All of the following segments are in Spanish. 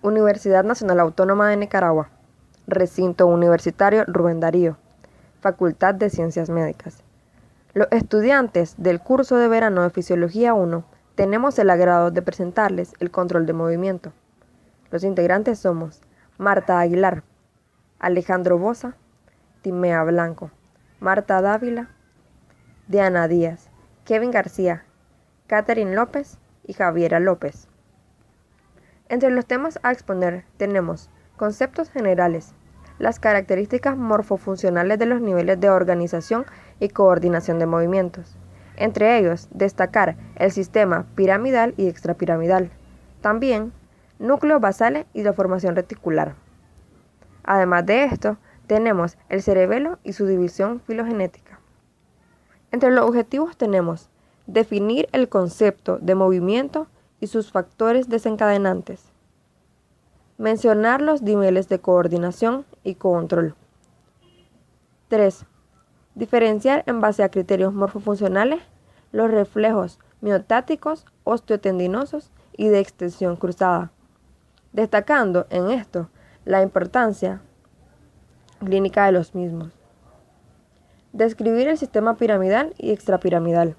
Universidad Nacional Autónoma de Nicaragua, Recinto Universitario Rubén Darío, Facultad de Ciencias Médicas. Los estudiantes del curso de verano de Fisiología 1 tenemos el agrado de presentarles el control de movimiento. Los integrantes somos Marta Aguilar, Alejandro Boza, Timea Blanco, Marta Dávila, Diana Díaz, Kevin García, Catherine López y Javiera López. Entre los temas a exponer tenemos conceptos generales, las características morfofuncionales de los niveles de organización y coordinación de movimientos. Entre ellos, destacar el sistema piramidal y extrapiramidal. También, núcleos basales y la formación reticular. Además de esto, tenemos el cerebelo y su división filogenética. Entre los objetivos tenemos definir el concepto de movimiento y sus factores desencadenantes. Mencionar los niveles de coordinación y control. 3. Diferenciar en base a criterios morfofuncionales los reflejos miotáticos, osteotendinosos y de extensión cruzada, destacando en esto la importancia clínica de los mismos. Describir el sistema piramidal y extrapiramidal.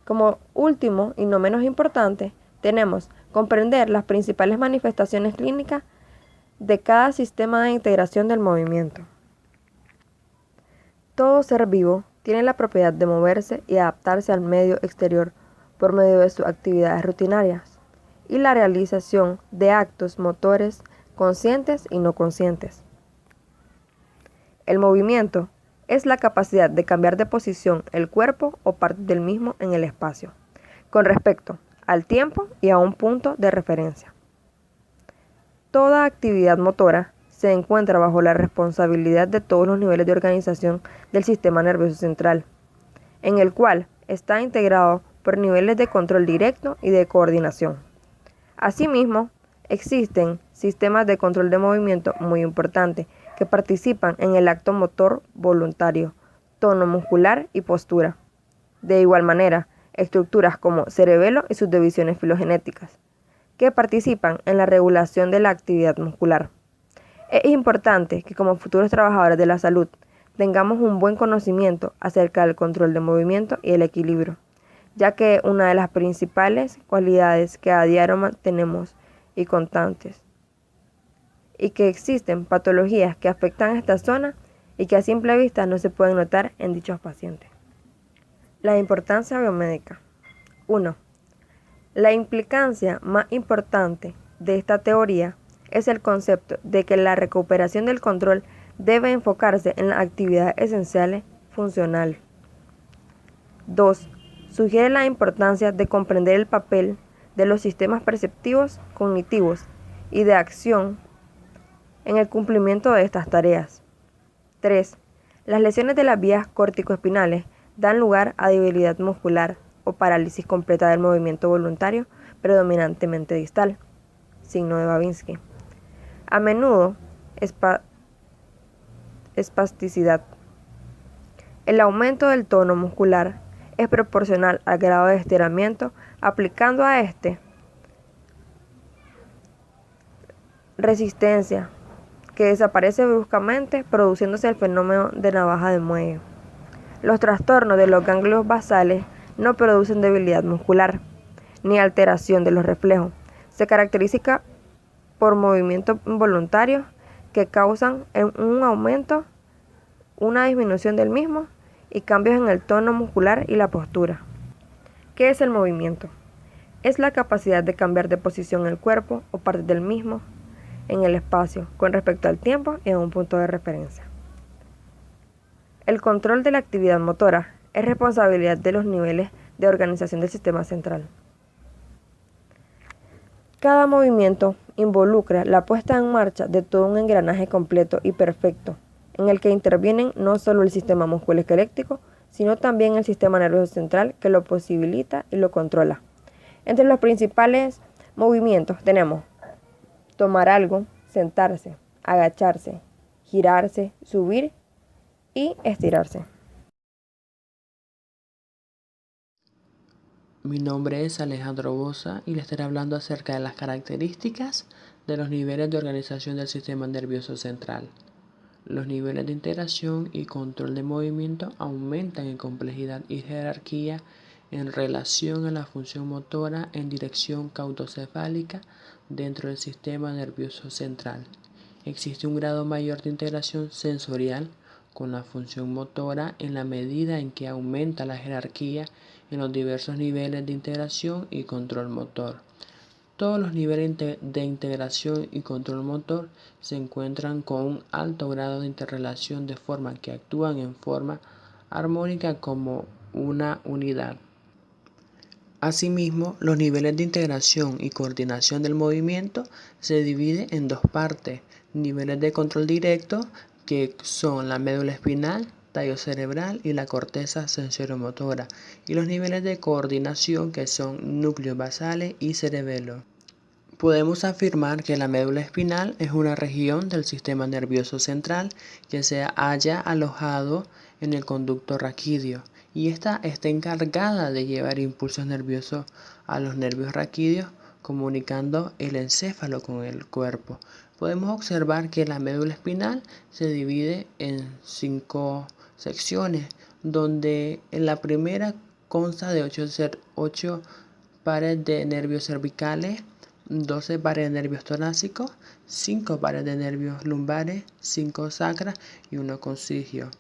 Como último y no menos importante, tenemos comprender las principales manifestaciones clínicas de cada sistema de integración del movimiento. Todo ser vivo tiene la propiedad de moverse y adaptarse al medio exterior por medio de sus actividades rutinarias y la realización de actos motores conscientes y no conscientes. El movimiento es la capacidad de cambiar de posición el cuerpo o parte del mismo en el espacio, con respecto al tiempo y a un punto de referencia. Toda actividad motora se encuentra bajo la responsabilidad de todos los niveles de organización del sistema nervioso central, en el cual está integrado por niveles de control directo y de coordinación. Asimismo, existen sistemas de control de movimiento muy importantes que participan en el acto motor voluntario, tono muscular y postura. De igual manera, estructuras como cerebelo y sus divisiones filogenéticas, que participan en la regulación de la actividad muscular. Es importante que como futuros trabajadores de la salud tengamos un buen conocimiento acerca del control de movimiento y el equilibrio, ya que es una de las principales cualidades que a diario mantenemos y constantes, y que existen patologías que afectan a esta zona y que a simple vista no se pueden notar en dichos pacientes. La importancia biomédica. 1. La implicancia más importante de esta teoría es el concepto de que la recuperación del control debe enfocarse en las actividades esenciales funcionales. 2. Sugiere la importancia de comprender el papel de los sistemas perceptivos, cognitivos y de acción en el cumplimiento de estas tareas. 3. Las lesiones de las vías corticoespinales dan lugar a debilidad muscular o parálisis completa del movimiento voluntario, predominantemente distal, signo de Babinski. A menudo, espasticidad. El aumento del tono muscular es proporcional al grado de estiramiento, aplicando a este resistencia, que desaparece bruscamente, produciéndose el fenómeno de navaja de muelle. Los trastornos de los ganglios basales no producen debilidad muscular, ni alteración de los reflejos. Se caracteriza por movimientos involuntarios que causan un aumento, una disminución del mismo y cambios en el tono muscular y la postura. ¿Qué es el movimiento? Es la capacidad de cambiar de posición el cuerpo o parte del mismo en el espacio con respecto al tiempo y a un punto de referencia. El control de la actividad motora es responsabilidad de los niveles de organización del sistema central. Cada movimiento involucra la puesta en marcha de todo un engranaje completo y perfecto, en el que intervienen no solo el sistema musculoesquelético, sino también el sistema nervioso central que lo posibilita y lo controla. Entre los principales movimientos tenemos tomar algo, sentarse, agacharse, girarse, subir y estirarse. Mi nombre es Alejandro Boza y le estaré hablando acerca de las características de los niveles de organización del sistema nervioso central. Los niveles de integración y control de movimiento aumentan en complejidad y jerarquía en relación a la función motora en dirección caudocefálica dentro del sistema nervioso central. Existe un grado mayor de integración sensorial con la función motora en la medida en que aumenta la jerarquía en los diversos niveles de integración y control motor. Todos los niveles de integración y control motor se encuentran con un alto grado de interrelación de forma que actúan en forma armónica como una unidad. Asimismo, los niveles de integración y coordinación del movimiento se dividen en dos partes: niveles de control directo, que son la médula espinal, tallo cerebral y la corteza sensorimotora, y los niveles de coordinación, que son núcleos basales y cerebelo. Podemos afirmar que la médula espinal es una región del sistema nervioso central que se halla alojado en el conducto raquídeo, y esta está encargada de llevar impulsos nerviosos a los nervios raquídeos, comunicando el encéfalo con el cuerpo. Podemos observar que la médula espinal se divide en 5 secciones, donde en la primera consta de 8 pares de nervios cervicales, 12 pares de nervios torácicos, 5 pares de nervios lumbares, 5 sacras y 1 coccigio.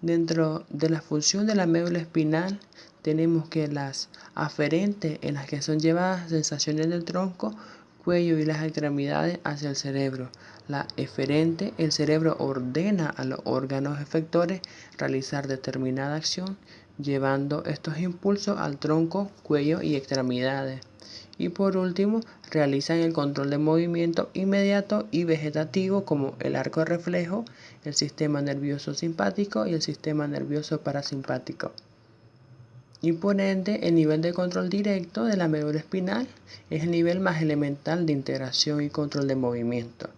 Dentro de la función de la médula espinal tenemos que las aferentes, en las que son llevadas sensaciones del tronco, cuello y las extremidades hacia el cerebro. La eferente, el cerebro ordena a los órganos efectores realizar determinada acción, llevando estos impulsos al tronco, cuello y extremidades. Y por último, realizan el control de movimiento inmediato y vegetativo, como el arco de reflejo, el sistema nervioso simpático y el sistema nervioso parasimpático. Y por ende, el nivel de control directo de la médula espinal es el nivel más elemental de integración y control de movimiento.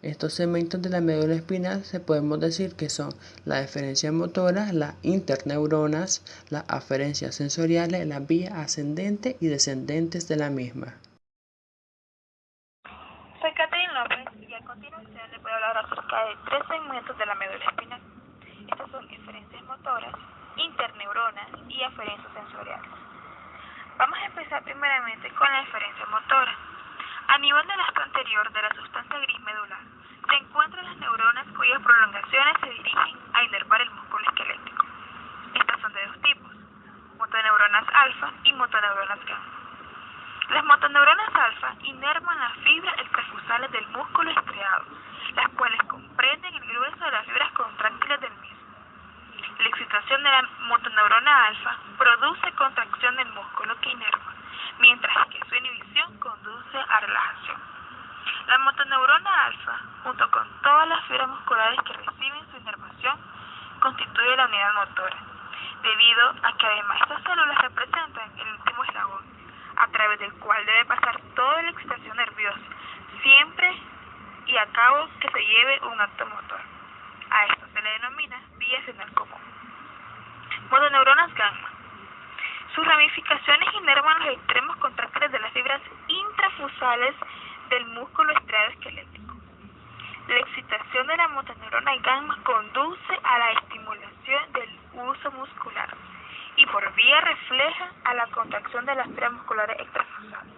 Estos segmentos de la médula espinal se podemos decir que son la eferencia motora, las interneuronas, las aferencias sensoriales, las vías ascendentes y descendentes de la misma. Soy Catherine López y a continuación les voy a hablar acerca de 3 segmentos de la médula espinal. Estos son eferencias motoras, interneuronas y aferencias sensoriales. Vamos a empezar primeramente con la eferencia motora. A nivel del asco anterior de la sustancia gris medular se encuentran las neuronas cuyas prolongaciones se dirigen a inervar el músculo esquelético. Estas son de dos tipos: motoneuronas alfa y motoneuronas gamma. Las motoneuronas alfa inervan las fibras extrafusales del músculo estriado, las cuales comprenden el grueso de las fibras contráctiles del mismo. La excitación de la motoneurona alfa produce contracción del músculo que inerva, mientras que su inhibición conduce a relajación. La motoneurona alfa, junto con todas las fibras musculares que reciben su inervación, constituye la unidad motora, debido a que además estas células representan el último eslabón, a través del cual debe pasar toda la excitación nerviosa, siempre y a cabo que se lleve un acto motor. A esto se le denomina vía final común. Motoneuronas gamma. Sus ramificaciones inervan los extremos contráctiles de las fibras intrafusales del músculo estriado esquelético. La excitación de la motoneurona gamma conduce a la estimulación del uso muscular y por vía refleja a la contracción de las fibras musculares extrafusales.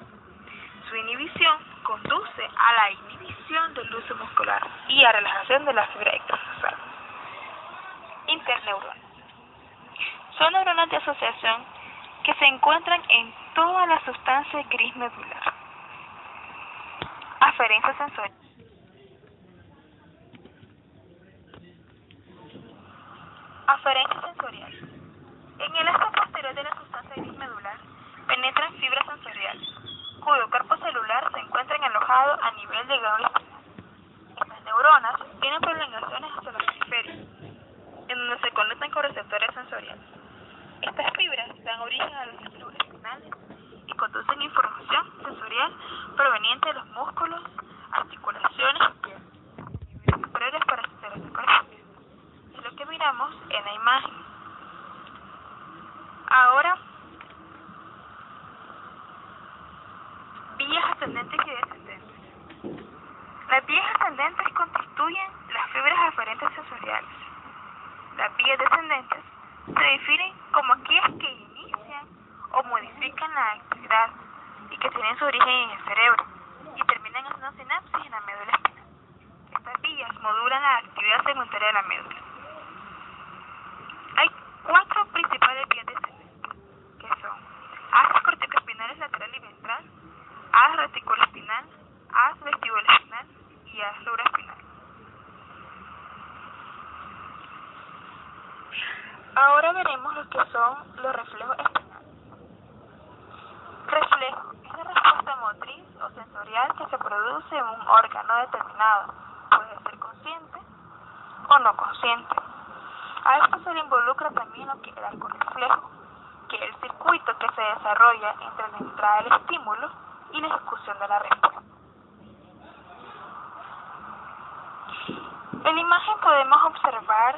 Su inhibición conduce a la inhibición del uso muscular y a relajación de las fibras extrafusales. Interneuronas. Son neuronas de asociación que se encuentran en toda la sustancia gris medular. Aferencia sensorial. Aferencia sensorial. En el asco posterior de la sustancia gris medular penetran fibras sensoriales, cuyo cuerpo celular se encuentra alojado a nivel de glándulas espinal. Estas neuronas tienen prolongaciones hacia la periferia, en donde se conectan con receptores sensoriales. Estas fibras dan origen a los nervios espinales y conducen información sensorial proveniente de los músculos, articulaciones y piel, niveles superiores para su interacción con el mismo. Es lo que miramos en la imagen. Ahora, vías ascendentes y descendentes. Las vías ascendentes constituyen las fibras aferentes sensoriales. Las vías descendentes se definen como aquellas que inician o modifican la actividad y que tienen su origen en el cerebro y terminan en una sinapsis en la médula espinal. Estas vías modulan la actividad segmentaria de la médula. Hay 4 principales vías descendentes, que son haz corticoespinales lateral y ventral, haz reticuloespinal, haz vestibuloespinal y haz supraespinal. Ahora veremos lo que son los reflejos espinales. Reflejo es la respuesta motriz o sensorial que se produce en un órgano determinado, puede ser consciente o no consciente. A esto se le involucra también lo que es el arco reflejo, que es el circuito que se desarrolla entre la entrada del estímulo y la ejecución de la respuesta. En la imagen podemos observar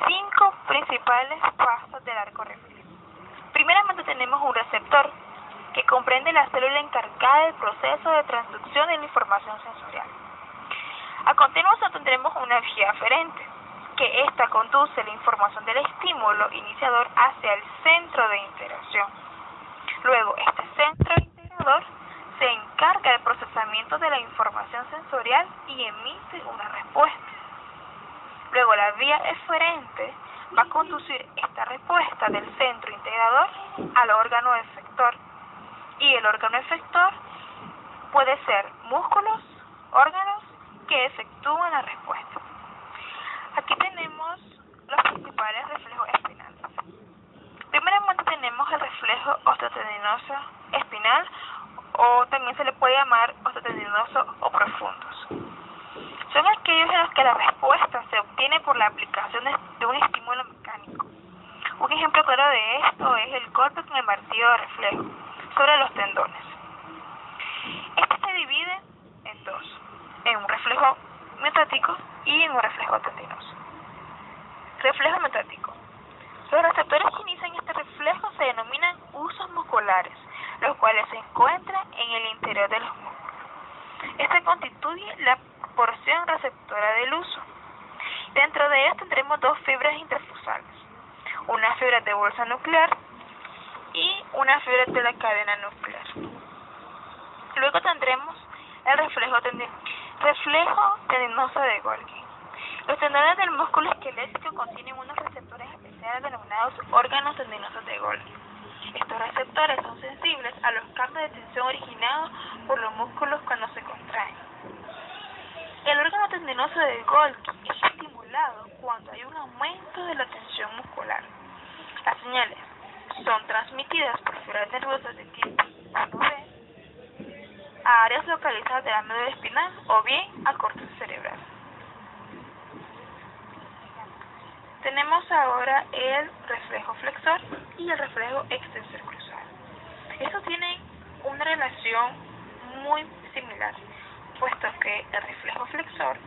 5 principales pasos del arco reflejo. Primeramente tenemos un receptor, que comprende la célula encargada del proceso de transducción de la información sensorial. A continuación tendremos una vía aferente, que ésta conduce la información del estímulo iniciador hacia el centro de integración. Luego, este centro integrador se encarga del procesamiento de la información sensorial y emite una respuesta. Luego, la vía eferente va a conducir esta respuesta del centro integrador al órgano efector. Y el órgano efector puede ser músculos, órganos que efectúan la respuesta. Aquí tenemos los principales reflejos espinales. Primeramente tenemos el reflejo osteotendinoso espinal, o también se le puede llamar osteotendinoso o profundos. Son aquellos en los que la respuesta se obtiene por la aplicación de un estímulo mecánico. Un ejemplo claro de esto es el golpe con el martillo de reflejo sobre los tendones. Este se divide en dos, en un reflejo miotático y en un reflejo tendinoso. Reflejo miotático. Los receptores que inician este reflejo se denominan usos musculares, los cuales se encuentran en el interior de los músculos. Esta constituye la porción receptora del uso. Dentro de ellos tendremos 2 fibras interfusales, una fibra de bolsa nuclear y una fibra de la cadena nuclear. Luego tendremos el reflejo tendinoso de Golgi. Los tendones del músculo esquelético contienen unos receptores especiales denominados órganos tendinosos de Golgi. Estos receptores son sensibles a los cambios de tensión originados por los músculos cuando se contraen. El órgano tendinoso de Golgi es estimulado cuando hay un aumento de la tensión muscular. Las señales son transmitidas por fibras nerviosas de tipo 1B a áreas localizadas de la médula espinal o bien al córtex cerebral. Tenemos ahora el reflejo flexor y el reflejo extensor cruzado. Estos tienen una relación muy similar, puesto que el reflejo flexor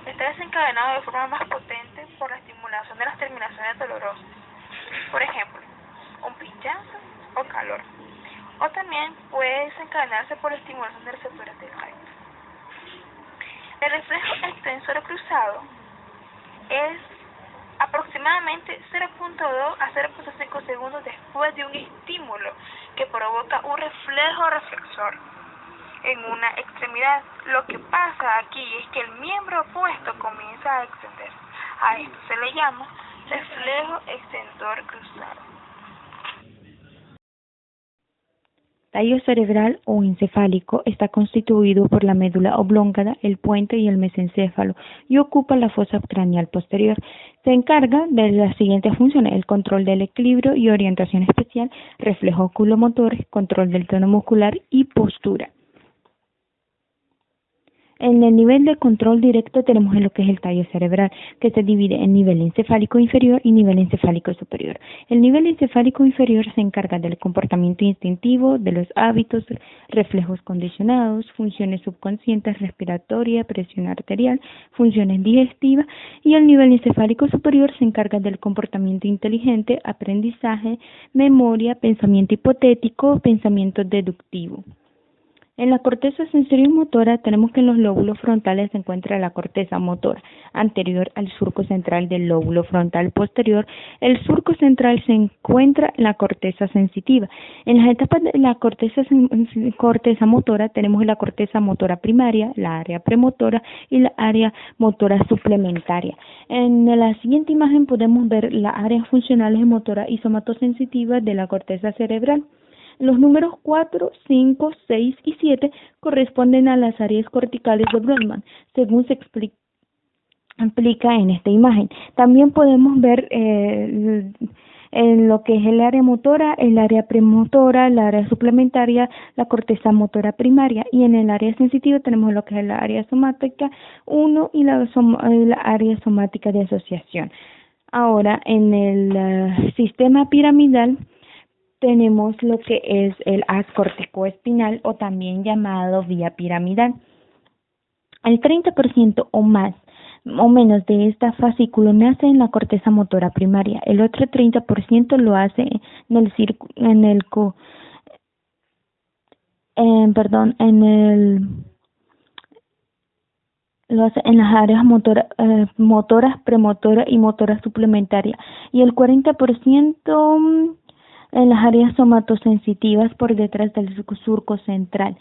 está desencadenado de forma más potente por la estimulación de las terminaciones dolorosas. Por ejemplo, un pinchazo o calor. O también puede desencadenarse por la estimulación de receptores del tacto. El reflejo extensor cruzado es aproximadamente 0.2 a 0.5 segundos después de un estímulo que provoca un reflejo reflexor en una extremidad. Lo que pasa aquí es que el miembro opuesto comienza a extender. A esto se le llama reflejo extensor cruzado. Tallo cerebral o encefálico está constituido por la médula oblongada, el puente y el mesencéfalo y ocupa la fosa craneal posterior. Se encarga de las siguientes funciones: el control del equilibrio y orientación especial, reflejo oculomotor, control del tono muscular y postura. En el nivel de control directo tenemos lo que es el tallo cerebral, que se divide en nivel encefálico inferior y nivel encefálico superior. El nivel encefálico inferior se encarga del comportamiento instintivo, de los hábitos, reflejos condicionados, funciones subconscientes, respiratoria, presión arterial, funciones digestivas, y el nivel encefálico superior se encarga del comportamiento inteligente, aprendizaje, memoria, pensamiento hipotético, pensamiento deductivo. En la corteza sensorimotora tenemos que en los lóbulos frontales se encuentra la corteza motora, anterior al surco central del lóbulo frontal posterior. El surco central se encuentra en la corteza sensitiva. En las etapas de la corteza motora tenemos la corteza motora primaria, la área premotora y la área motora suplementaria. En la siguiente imagen podemos ver las áreas funcionales motora y somatosensitivas de la corteza cerebral. Los números 4, 5, 6 y 7 corresponden a las áreas corticales de Brodmann, según se explica en esta imagen. También podemos ver en lo que es el área motora, el área premotora, el área suplementaria, la corteza motora primaria, y en el área sensitiva tenemos lo que es la área somática 1 y la área somática de asociación. Ahora, en el sistema piramidal tenemos lo que es el haz corticoespinal o también llamado vía piramidal. El 30% o más o menos de esta fascículo nace en la corteza motora primaria. El otro 30% lo hace lo hace en las áreas motoras, premotora y motora suplementaria, y el 40% en las áreas somatosensitivas por detrás del surco central.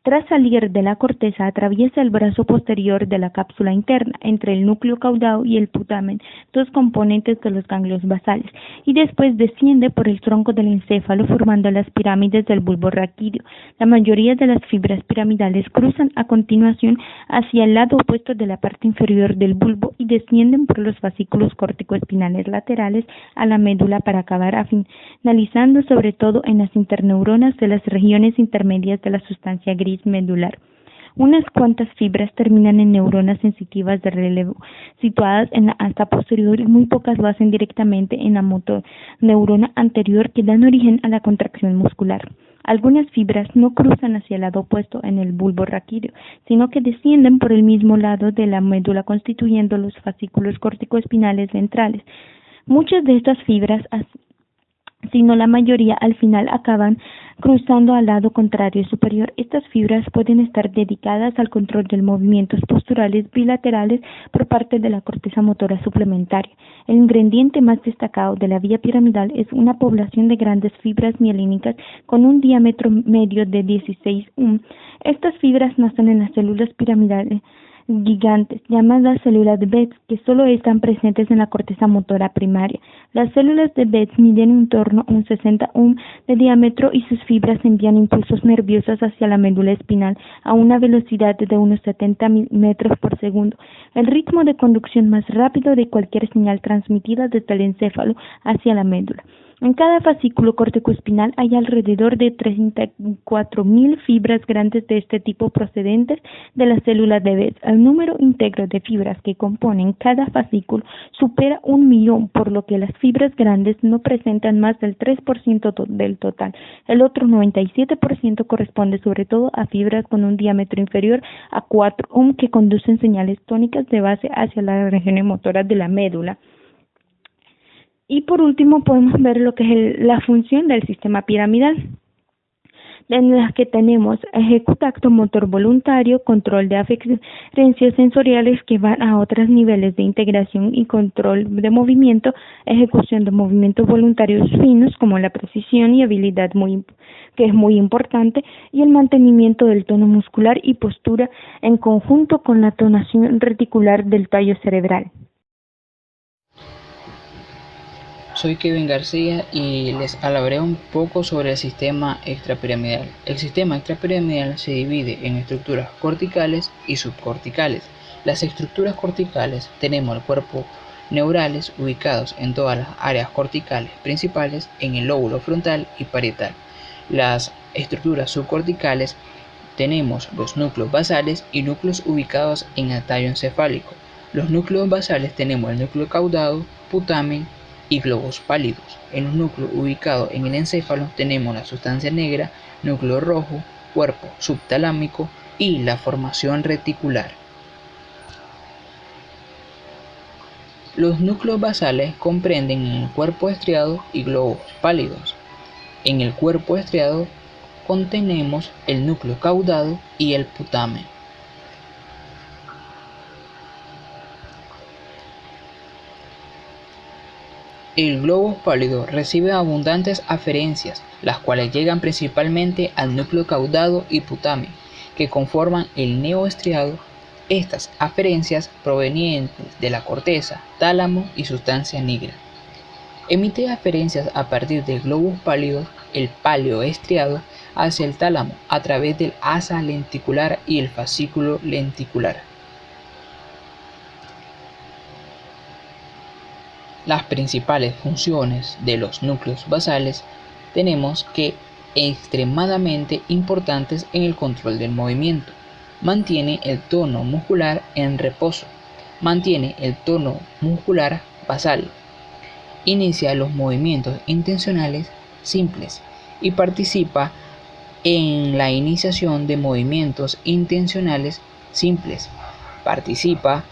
Tras salir de la corteza, atraviesa el brazo posterior de la cápsula interna, entre el núcleo caudado y el putamen, dos componentes de los ganglios basales, y después desciende por el tronco del encéfalo formando las pirámides del bulbo raquídeo. La mayoría de las fibras piramidales cruzan a continuación hacia el lado opuesto de la parte inferior del bulbo y descienden por los fascículos corticoespinales laterales a la médula para acabar finalizando sobre todo en las interneuronas de las regiones intermedias de la sustancia gris medular. Unas cuantas fibras terminan en neuronas sensitivas de relevo situadas en la asta posterior y muy pocas lo hacen directamente en la motoneurona anterior que dan origen a la contracción muscular. Algunas fibras no cruzan hacia el lado opuesto en el bulbo raquídeo, sino que descienden por el mismo lado de la médula constituyendo los fascículos corticoespinales ventrales. Muchas de estas fibras, sino la mayoría, al final acaban cruzando al lado contrario superior. Estas fibras pueden estar dedicadas al control de movimientos posturales bilaterales por parte de la corteza motora suplementaria. El ingrediente más destacado de la vía piramidal es una población de grandes fibras mielínicas con un diámetro medio de 16 Estas fibras nacen en las células piramidales gigantes, llamadas células de Betz, que solo están presentes en la corteza motora primaria. Las células de Betz miden en torno a un 60 de diámetro y sus fibras envían impulsos nerviosos hacia la médula espinal a una velocidad de unos 70 metros por segundo, el ritmo de conducción más rápido de cualquier señal transmitida desde el encéfalo hacia la médula. En cada fascículo corticoespinal hay alrededor de 34.000 fibras grandes de este tipo procedentes de las células de Betz. El número íntegro de fibras que componen cada fascículo supera 1.000.000, por lo que las fibras grandes no presentan más del 3% del total. El otro 97% corresponde sobre todo a fibras con un diámetro inferior a 4 que conducen señales tónicas de base hacia las regiones motoras de la médula. Y por último podemos ver lo que es la función del sistema piramidal, en las que tenemos ejecuta acto motor voluntario, control de aferencias sensoriales que van a otros niveles de integración y control de movimiento, ejecución de movimientos voluntarios finos como la precisión y habilidad que es muy importante, y el mantenimiento del tono muscular y postura en conjunto con la tonación reticular del tallo cerebral. Soy Kevin García y les hablaré un poco sobre el sistema extrapiramidal. El sistema extrapiramidal se divide en estructuras corticales y subcorticales. Las estructuras corticales tenemos el cuerpo neurales ubicados en todas las áreas corticales principales en el lóbulo frontal y parietal. Las estructuras subcorticales tenemos los núcleos basales y núcleos ubicados en el tallo encefálico. Los núcleos basales tenemos el núcleo caudado, putamen y globos pálidos. En los núcleos ubicados en el encéfalo tenemos la sustancia negra, núcleo rojo, cuerpo subtalámico y la formación reticular. Los núcleos basales comprenden el cuerpo estriado y globos pálidos. En el cuerpo estriado contenemos el núcleo caudado y el putamen. El globo pálido recibe abundantes aferencias, las cuales llegan principalmente al núcleo caudado y putamen, que conforman el neo estriado. Estas aferencias provenientes de la corteza, tálamo y sustancia nigra. Emite aferencias a partir del globus pálido, el páleo estriado, hacia el tálamo a través del asa lenticular y el fascículo lenticular. Las principales funciones de los núcleos basales tenemos que extremadamente importantes en el control del movimiento. Mantiene el tono muscular en reposo. Mantiene el tono muscular basal. Inicia los movimientos intencionales simples y participa en la iniciación de movimientos intencionales simples. Participa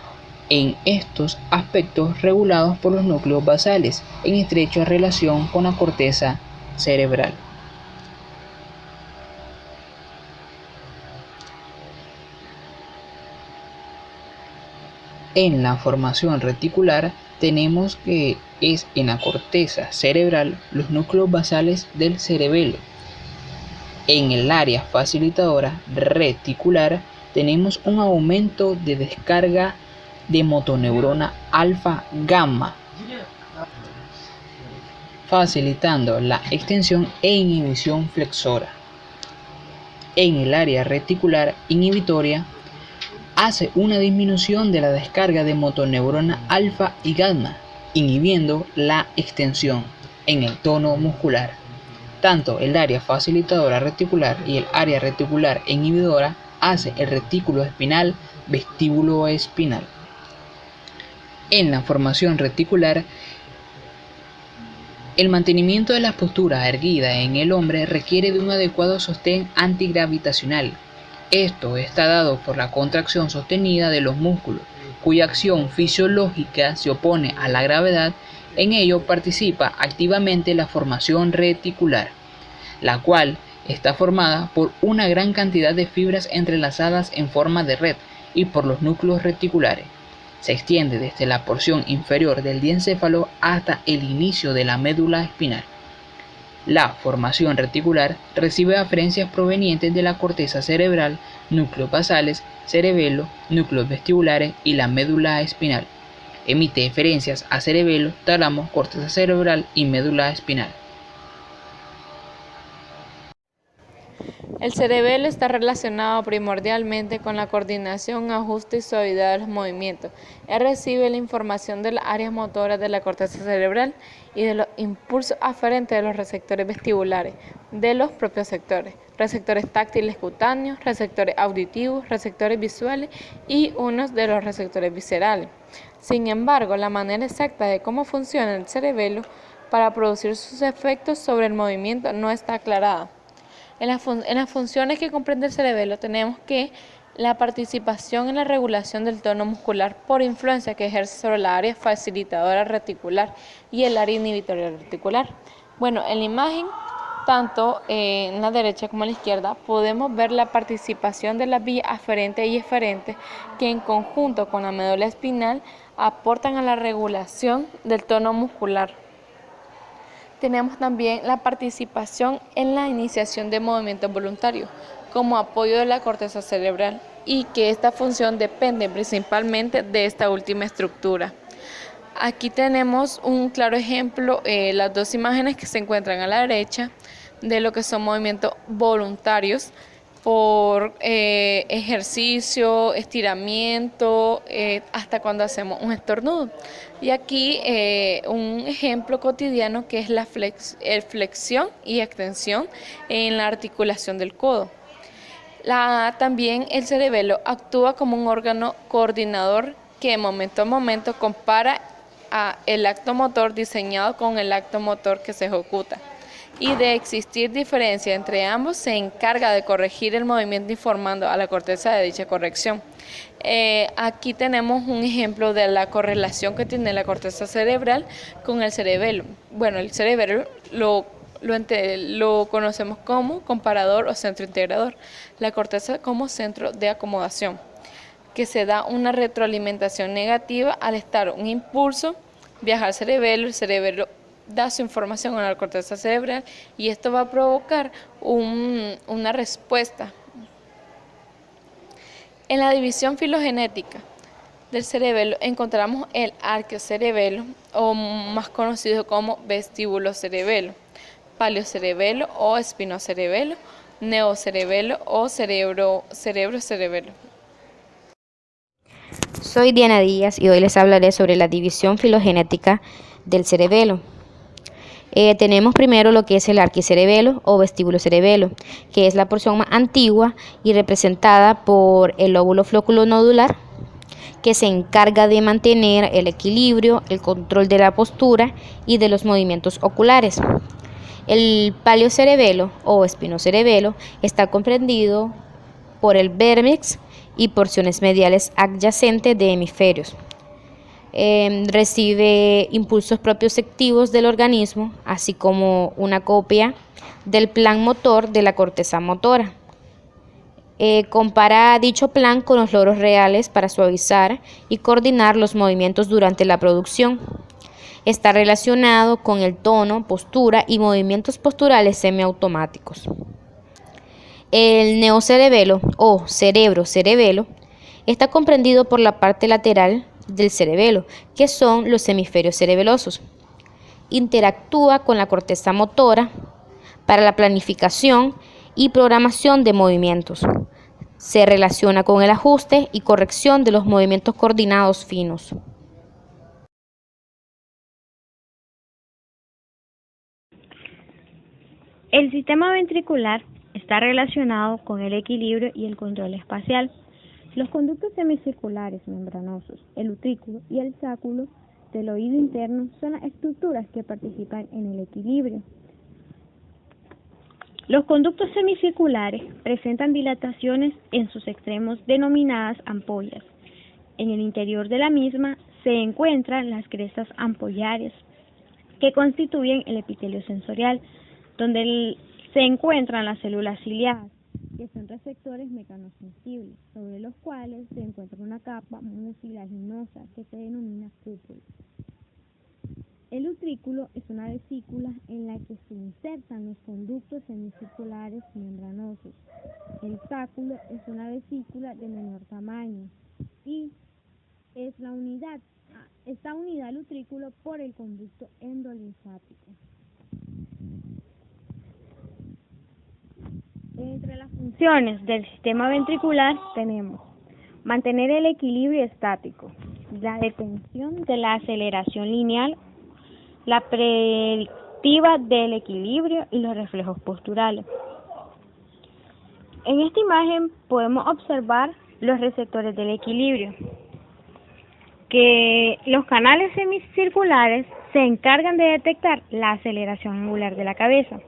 en estos aspectos regulados por los núcleos basales en estrecha relación con la corteza cerebral. En la formación reticular tenemos que es en la corteza cerebral los núcleos basales del cerebelo. En el área facilitadora reticular tenemos un aumento de descarga de motoneurona alfa-gamma, facilitando la extensión e inhibición flexora. En el área reticular inhibitoria hace una disminución de la descarga de motoneurona alfa y gamma, inhibiendo la extensión en el tono muscular. Tanto el área facilitadora reticular y el área reticular inhibidora hace el retículo espinal vestíbulo espinal. En la formación reticular, el mantenimiento de la postura erguida en el hombre requiere de un adecuado sostén antigravitacional. Esto está dado por la contracción sostenida de los músculos, cuya acción fisiológica se opone a la gravedad. En ello participa activamente la formación reticular, la cual está formada por una gran cantidad de fibras entrelazadas en forma de red y por los núcleos reticulares. Se extiende desde la porción inferior del diencéfalo hasta el inicio de la médula espinal. La formación reticular recibe aferencias provenientes de la corteza cerebral, núcleos basales, cerebelo, núcleos vestibulares y la médula espinal. Emite eferencias a cerebelo, tálamo, corteza cerebral y médula espinal. El cerebelo está relacionado primordialmente con la coordinación, ajuste y suavidad de los movimientos. Él recibe la información de las áreas motoras de la corteza cerebral y de los impulsos aferentes de los receptores vestibulares, de los propios receptores táctiles cutáneos, receptores auditivos, receptores visuales y unos de los receptores viscerales. Sin embargo, la manera exacta de cómo funciona el cerebelo para producir sus efectos sobre el movimiento no está aclarada. En las funciones que comprende el cerebelo tenemos que la participación en la regulación del tono muscular por influencia que ejerce sobre la área facilitadora reticular y el área inhibitoria reticular. Bueno, en la imagen, tanto en la derecha como en la izquierda, podemos ver la participación de las vías aferentes y eferentes que en conjunto con la médula espinal aportan a la regulación del tono muscular. Tenemos también la participación en la iniciación de movimientos voluntarios como apoyo de la corteza cerebral y que esta función depende principalmente de esta última estructura. Aquí tenemos un claro ejemplo, las dos imágenes que se encuentran a la derecha de lo que son movimientos voluntarios por ejercicio, estiramiento, hasta cuando hacemos un estornudo. Y aquí un ejemplo cotidiano que es la flexión y extensión en la articulación del codo. También el cerebelo actúa como un órgano coordinador que de momento a momento compara el acto motor diseñado con el acto motor que se ejecuta. Y de existir diferencia entre ambos, se encarga de corregir el movimiento informando a la corteza de dicha corrección. Aquí tenemos un ejemplo de la correlación que tiene la corteza cerebral con el cerebelo. Bueno, el cerebelo lo conocemos como comparador o centro integrador, la corteza como centro de acomodación, que se da una retroalimentación negativa al estar un impulso, viaja al cerebelo, el cerebelo da su información a la corteza cerebral y esto va a provocar una respuesta. En la división filogenética del cerebelo encontramos el arqueocerebelo, o más conocido como vestíbulo-cerebelo, paleocerebelo o espinocerebelo, neocerebelo o cerebro-cerebelo. Soy Diana Díaz y hoy les hablaré sobre la división filogenética del cerebelo. Tenemos primero lo que es el arquicerebelo o vestíbulo-cerebelo, que es la porción más antigua y representada por el lóbulo flóculo nodular, que se encarga de mantener el equilibrio, el control de la postura y de los movimientos oculares. El paleocerebelo o espinocerebelo está comprendido por el vértex y porciones mediales adyacentes de hemisferios. Recibe impulsos propioceptivos del organismo, así como una copia del plan motor de la corteza motora. Compara dicho plan con los logros reales para suavizar y coordinar los movimientos durante la producción. Está relacionado con el tono, postura y movimientos posturales semiautomáticos. El neocerebelo o cerebro-cerebelo está comprendido por la parte lateral del cerebelo, que son los hemisferios cerebelosos. Interactúa con la corteza motora para la planificación y programación de movimientos. Se relaciona con el ajuste y corrección de los movimientos coordinados finos. El sistema ventricular está relacionado con el equilibrio y el control espacial. Los conductos semicirculares membranosos, el utrículo y el sáculo del oído interno son las estructuras que participan en el equilibrio. Los conductos semicirculares presentan dilataciones en sus extremos denominadas ampollas. En el interior de la misma se encuentran las crestas ampollares, que constituyen el epitelio sensorial, donde se encuentran las células ciliadas, que son receptores mecanosensibles, sobre los cuales se encuentra una capa mucilaginosa que se denomina cúpula. El utrículo es una vesícula en la que se insertan los conductos semicirculares membranosos. El sáculo es una vesícula de menor tamaño y está unida al utrículo por el conducto endolinfático. Entre las funciones del sistema ventricular tenemos mantener el equilibrio estático, la detención de la aceleración lineal, la predictiva del equilibrio y los reflejos posturales. En esta imagen podemos observar los receptores del equilibrio, que los canales semicirculares se encargan de detectar la aceleración angular de la cabeza.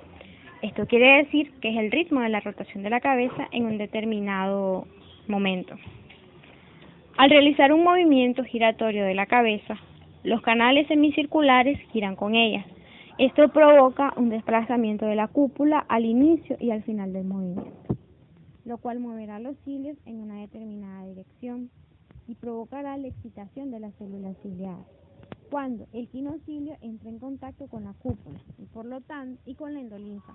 Esto quiere decir que es el ritmo de la rotación de la cabeza en un determinado momento. Al realizar un movimiento giratorio de la cabeza, los canales semicirculares giran con ella. Esto provoca un desplazamiento de la cúpula al inicio y al final del movimiento, lo cual moverá los cilios en una determinada dirección y provocará la excitación de las células ciliadas, cuando el quinocilio entra en contacto con la cúpula y por lo tanto con la endolinfa,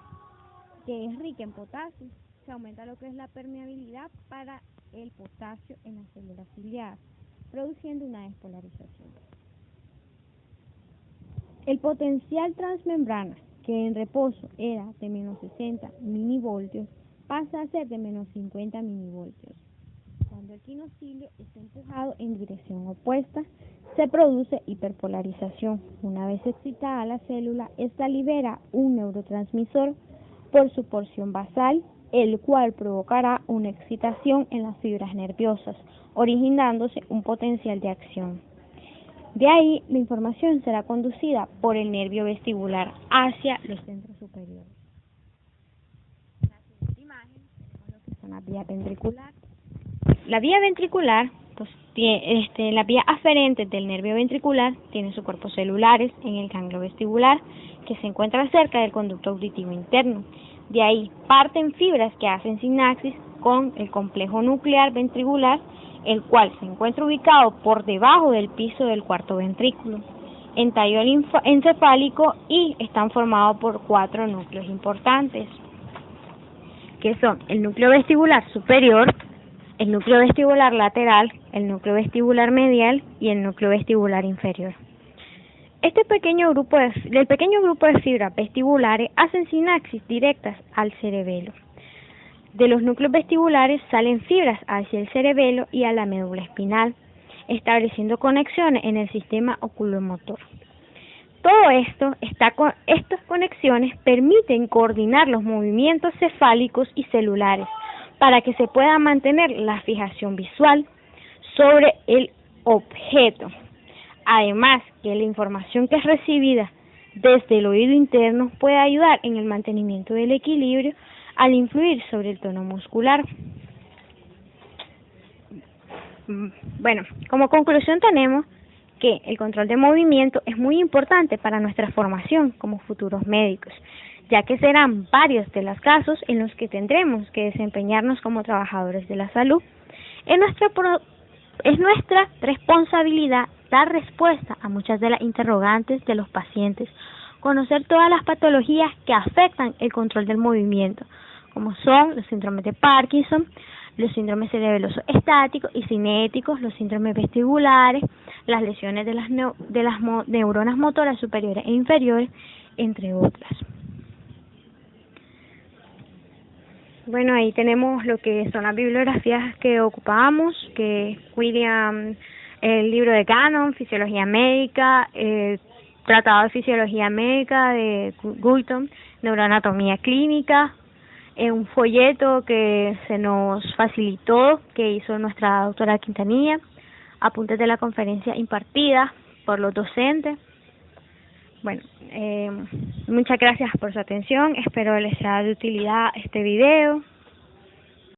que es rica en potasio. Se aumenta lo que es la permeabilidad para el potasio en las células ciliadas, produciendo una despolarización. El potencial transmembrana, que en reposo era de menos 60 minivoltios, pasa a ser de menos 50 minivoltios. Cuando el quinocilio está empujado en dirección opuesta, se produce hiperpolarización. Una vez excitada la célula, esta libera un neurotransmisor por su porción basal, el cual provocará una excitación en las fibras nerviosas, originándose un potencial de acción. De ahí, la información será conducida por el nervio vestibular hacia los centros superiores. En la siguiente imagen tenemos lo que son las vías ventriculares. La vía ventricular Las vías aferentes del nervio ventricular tienen sus cuerpos celulares en el ganglio vestibular, que se encuentra cerca del conducto auditivo interno. De ahí parten fibras que hacen sinapsis con el complejo nuclear ventricular, el cual se encuentra ubicado por debajo del piso del cuarto ventrículo, en tallo encefálico, y están formados por 4 núcleos importantes, que son el núcleo vestibular superior, el núcleo vestibular lateral, el núcleo vestibular medial y el núcleo vestibular inferior. El pequeño grupo de fibras vestibulares hacen sinapsis directas al cerebelo. De los núcleos vestibulares salen fibras hacia el cerebelo y a la médula espinal, estableciendo conexiones en el sistema oculomotor. Estas conexiones permiten coordinar los movimientos cefálicos y celulares para que se pueda mantener la fijación visual sobre el objeto. Además, que la información que es recibida desde el oído interno puede ayudar en el mantenimiento del equilibrio al influir sobre el tono muscular. Bueno, como conclusión tenemos que el control de movimiento es muy importante para nuestra formación como futuros médicos, ya que serán varios de los casos en los que tendremos que desempeñarnos como trabajadores de la salud. Es nuestra responsabilidad dar respuesta a muchas de las interrogantes de los pacientes, conocer todas las patologías que afectan el control del movimiento, como son los síndromes de Parkinson, los síndromes cerebelosos estáticos y cinéticos, los síndromes vestibulares, las lesiones de las neuronas motoras superiores e inferiores, entre otras. Bueno, ahí tenemos lo que son las bibliografías que ocupamos, que William, el libro de Cannon, Fisiología Médica, Tratado de Fisiología Médica de Gulton, Neuroanatomía Clínica, un folleto que se nos facilitó, que hizo nuestra doctora Quintanilla, apuntes de la conferencia impartida por los docentes. Bueno, muchas gracias por su atención, espero les sea de utilidad este video.